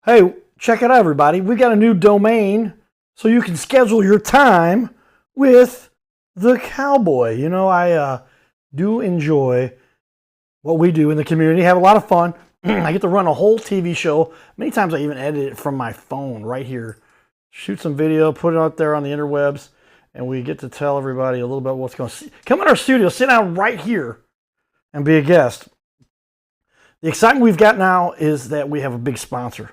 Hey, check it out, everybody. We got a new domain so you can schedule your time with the Cowboy. You know, I do enjoy what we do in the community, have a lot of fun. I get to run a whole TV show. Many times I even edit it from my phone right here. Shoot some video, put it out there on the interwebs, and we get to tell everybody a little bit what's going on. Come in our studio, sit down right here, and be a guest. The excitement we've got now is that we have a big sponsor.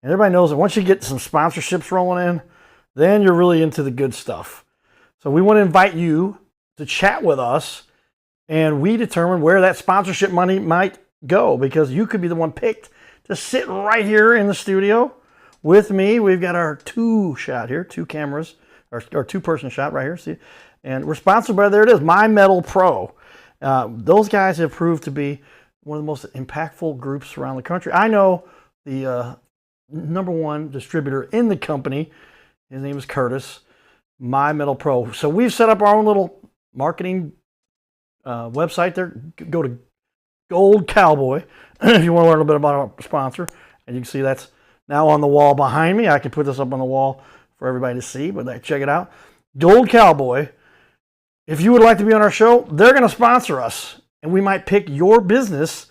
And everybody knows that once you get some sponsorships rolling in, then you're really into the good stuff. So we want to invite you to chat with us, and we determine where that sponsorship money might go, because you could be the one picked to sit right here in the studio with me. We've got our two cameras, our two-person shot right here. See, and we're sponsored by, there it is, My Metal Pro. Those guys have proved to be one of the most impactful groups around the country. I know the number one distributor in the company. His name is Curtis, My Metal Pro. So we've set up our own little marketing website there. Go to Gold Cowboy if you want to learn a little bit about our sponsor. And you can see that's now on the wall behind me. I can put this up on the wall for everybody to see, but check it out. Gold Cowboy. If you would like to be on our show, they're going to sponsor us, and we might pick your business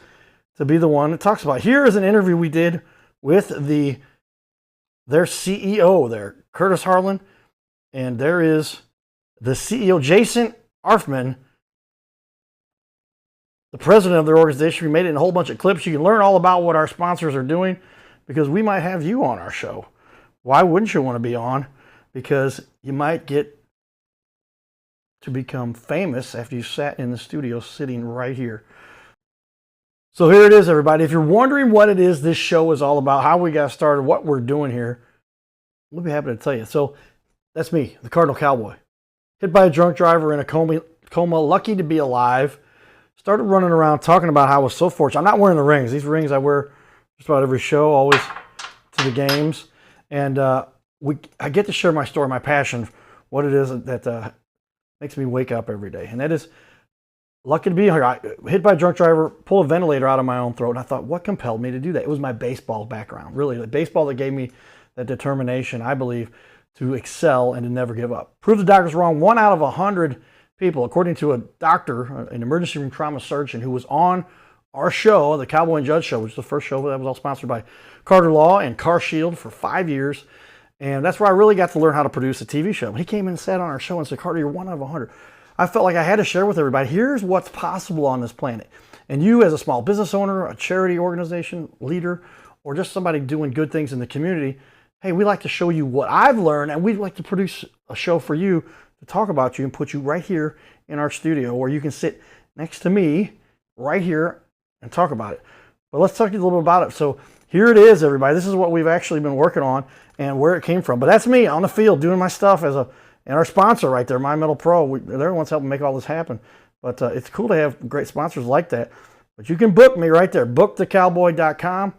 to be the one that talks about it. Here is an interview we did with their CEO there, Curtis Harlan, and there is the CEO, Jason Arfman, the president of their organization. We made it in a whole bunch of clips. You can learn all about what our sponsors are doing, because we might have you on our show. Why wouldn't you want to be on? Because you might get to become famous after you sat in the studio sitting right here. So here it is, everybody. If you're wondering what it is this show is all about, how we got started, what we're doing here, we'll be happy to tell you. So that's me, the Cardinal Cowboy. Hit by a drunk driver in a coma, lucky to be alive. Started running around talking about how I was so fortunate. I'm not wearing the rings. These rings I wear just about every show, always to the games. And I get to share my story, my passion, what it is that makes me wake up every day. And that is, lucky to be here. I hit by a drunk driver, pull a ventilator out of my own throat, and I thought, what compelled me to do that? It was my baseball background, really. The baseball that gave me that determination, I believe, to excel and to never give up. Prove the doctors wrong. 1 out of 100 people, according to a doctor, an emergency room trauma surgeon who was on our show, the Cowboy and Judge Show, which is the first show that was all sponsored by Carter Law and CarShield for 5 years. And that's where I really got to learn how to produce a TV show. He came in and sat on our show and said, Carter, you're 1 out of 100. I felt like I had to share with everybody, here's what's possible on this planet. And you, as a small business owner, a charity organization leader, or just somebody doing good things in the community, hey, we like to show you what I've learned, and we'd like to produce a show for you to talk about you and put you right here in our studio where you can sit next to me right here and talk about it. But let's talk to you a little bit about it. So here it is, everybody. This is what we've actually been working on and where it came from. But that's me on the field doing my stuff and our sponsor right there, My Metal Pro. They're the ones helping make all this happen. But it's cool to have great sponsors like that. But you can book me right there, bookthecowboy.com,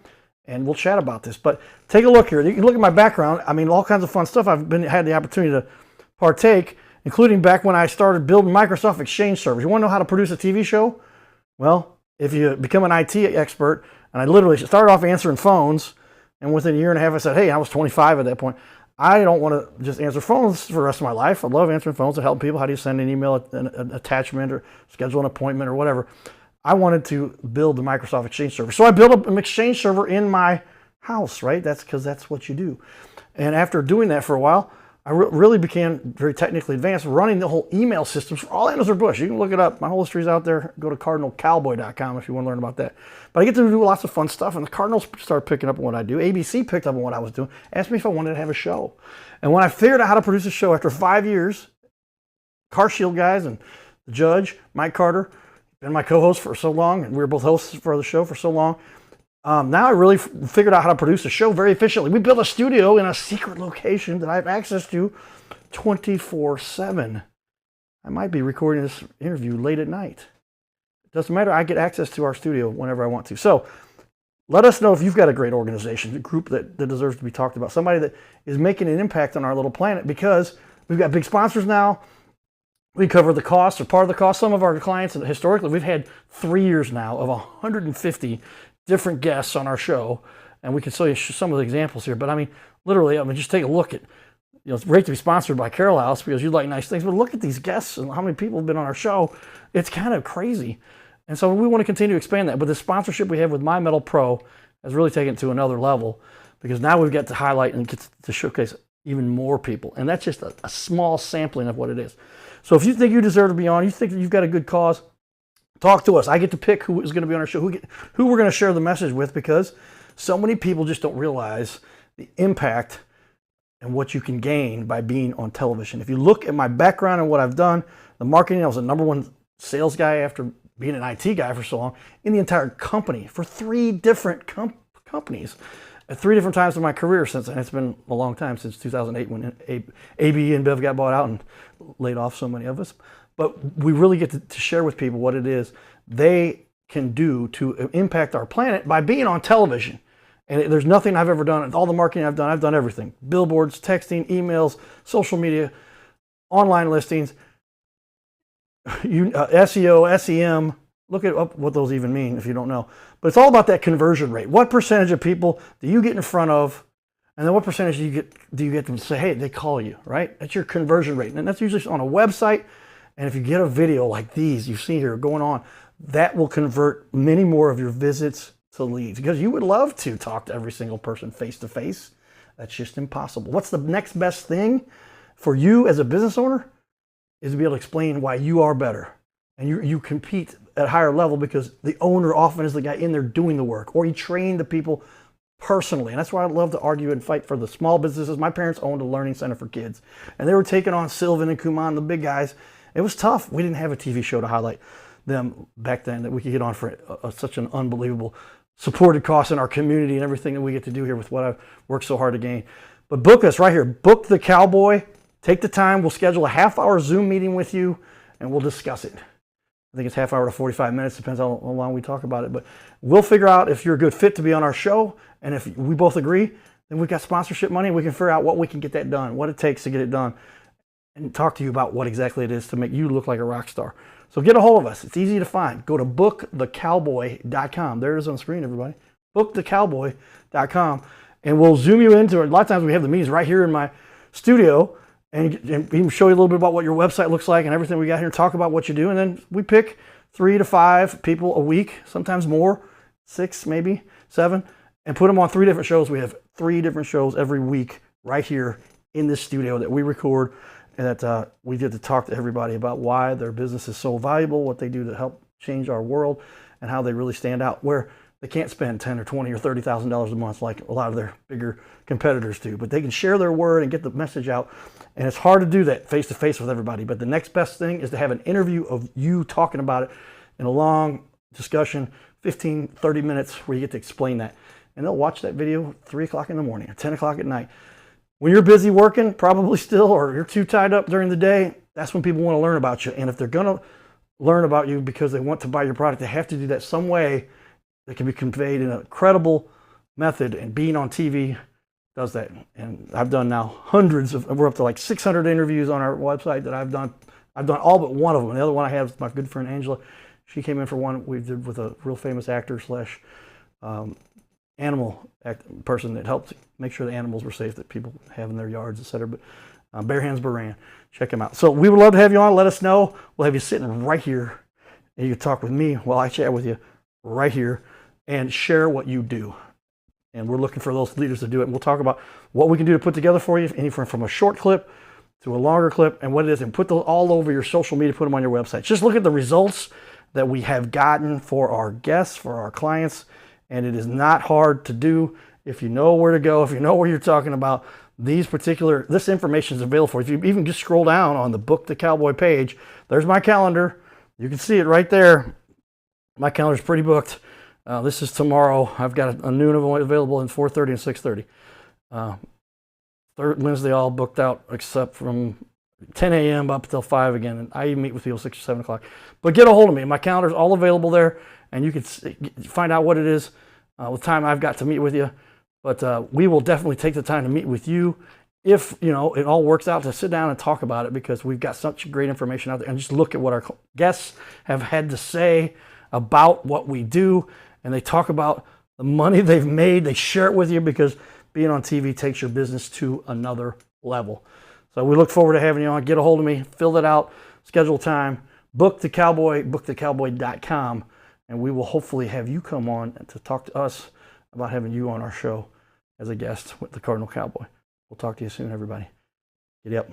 and we'll chat about this. But take a look here. You can look at my background. I mean, all kinds of fun stuff I've had the opportunity to partake, including back when I started building Microsoft Exchange servers. You want to know how to produce a TV show? Well, if you become an IT expert, and I literally started off answering phones, and within a year and a half I said, hey, I was 25 at that point. I don't want to just answer phones for the rest of my life. I love answering phones to help people. How do you send an email, an attachment, or schedule an appointment, or whatever? I wanted to build the Microsoft Exchange server. So I built an Exchange server in my house, right? That's because that's what you do. And after doing that for a while, I really became very technically advanced, running the whole email systems for all Anheuser-Busch. You can look it up. My whole history's out there. Go to cardinalcowboy.com if you want to learn about that. But I get to do lots of fun stuff, and the Cardinals started picking up on what I do. ABC picked up on what I was doing, asked me if I wanted to have a show. And when I figured out how to produce a show after 5 years, CarShield guys and the judge, Mike Carter, been my co-host for so long, and we were both hosts for the show for so long. Now I really figured out how to produce a show very efficiently. We built a studio in a secret location that I have access to 24/7. I might be recording this interview late at night. It doesn't matter. I get access to our studio whenever I want to. So let us know if you've got a great organization, a group that deserves to be talked about, somebody that is making an impact on our little planet, because we've got big sponsors now. We cover the cost or part of the cost. Some of our clients, and historically, we've had 3 years now of 150 different guests on our show, and we can show you some of the examples here. But I mean, literally, I mean, just take a look at, it's great to be sponsored by Carol House because you like nice things, but look at these guests and how many people have been on our show. It's kind of crazy. And so we want to continue to expand that. But the sponsorship we have with My Metal Pro has really taken it to another level, because now we've got to highlight and get to showcase even more people. And that's just a small sampling of what it is. So if you think you deserve to be on, you think that you've got a good cause, talk to us. I get to pick who is going to be on our show, who we're going to share the message with, because so many people just don't realize the impact and what you can gain by being on television. If you look at my background and what I've done, the marketing, I was the #1 sales guy after being an IT guy for so long in the entire company for 3 different companies at 3 different times in my career since, and it's been a long time, since 2008 when AB and Bev got bought out and laid off so many of us. But we really get to share with people what it is they can do to impact our planet by being on television. And there's nothing I've ever done. All the marketing I've done everything. Billboards, texting, emails, social media, online listings, SEO, SEM. Look at what those even mean if you don't know. But it's all about that conversion rate. What percentage of people do you get in front of? And then what percentage do you get them to say, hey, they call you, right? That's your conversion rate. And that's usually on a website. And if you get a video like these you see here going on, that will convert many more of your visits to leads, because you would love to talk to every single person face to face. That's just impossible. What's the next best thing for you as a business owner is to be able to explain why you are better. And you compete at a higher level because the owner often is the guy in there doing the work, or he trained the people personally. And that's why I love to argue and fight for the small businesses. My parents owned a learning center for kids, and they were taking on Sylvan and Kumon, the big guys. It was tough. We didn't have a TV show to highlight them back then that we could get on for such an unbelievable supported cost in our community and everything that we get to do here with what I've worked so hard to gain. But book us right here. Book the Cowboy. Take the time. We'll schedule a half-hour Zoom meeting with you, and we'll discuss it. I think it's half hour to 45 minutes. Depends on how long we talk about it. But we'll figure out if you're a good fit to be on our show. And if we both agree, then we've got sponsorship money. We can figure out what we can get that done, what it takes to get it done, and talk to you about what exactly it is to make you look like a rock star. So get a hold of us. It's easy to find. Go to bookthecowboy.com. There it is on the screen, everybody. Bookthecowboy.com. And we'll zoom you into it. A lot of times we have the meetings right here in my studio, and even show you a little bit about what your website looks like and everything we got here, talk about what you do. And then we pick 3 to 5 people a week, sometimes more, 6, maybe 7, and put them on 3 different shows. We have 3 different shows every week right here in this studio that we record, and that we get to talk to everybody about why their business is so valuable, what they do to help change our world, and how they really stand out, where they can't spend $10,000 or $20,000 or $30,000 a month like a lot of their bigger competitors do. But they can share their word and get the message out. And it's hard to do that face-to-face with everybody. But the next best thing is to have an interview of you talking about it in a long discussion, 15, 30 minutes, where you get to explain that. And they'll watch that video 3 o'clock in the morning or 10 o'clock at night. When you're busy working, probably still, or you're too tied up during the day, that's when people want to learn about you. And if they're going to learn about you because they want to buy your product, they have to do that some way that can be conveyed in a credible method. And being on TV does that. And I've done now hundreds of, we're up to like 600 interviews on our website that I've done. I've done all but one of them. The other one I have is my good friend Angela. She came in for one we did with a real famous actor slash animal person that helped make sure the animals were safe that people have in their yards, etc. But Bare Hands Baran, check him out. So we would love to have you on. Let us know. We'll have you sitting right here, and you can talk with me while I chat with you right here and share what you do. And we're looking for those leaders to do it. And we'll talk about what we can do to put together for you, anything from a short clip to a longer clip, and what it is, and put those all over your social media, put them on your website. Just look at the results that we have gotten for our guests, for our clients, and it is not hard to do if you know where to go, if you know where you're talking about. This information is available for you. If you even just scroll down on the Book the Cowboy page, there's my calendar. You can see it right there. My calendar's pretty booked. This is tomorrow. I've got a noon available and 4:30 and 6:30. Third Wednesday all booked out except from 10 a.m. up till 5 again. And I even meet with people 6 or 7 o'clock. But get a hold of me. My calendar's all available there, and you can find out what it is with time I've got to meet with you. But we will definitely take the time to meet with you if it all works out, to sit down and talk about it, because we've got such great information out there. And just look at what our guests have had to say about what we do. And they talk about the money they've made. They share it with you because being on TV takes your business to another level. So we look forward to having you on. Get a hold of me, fill it out, schedule time, book the Cowboy, bookthecowboy.com, and we will hopefully have you come on to talk to us about having you on our show as a guest with the Cardinal Cowboy. We'll talk to you soon, everybody. Giddy up.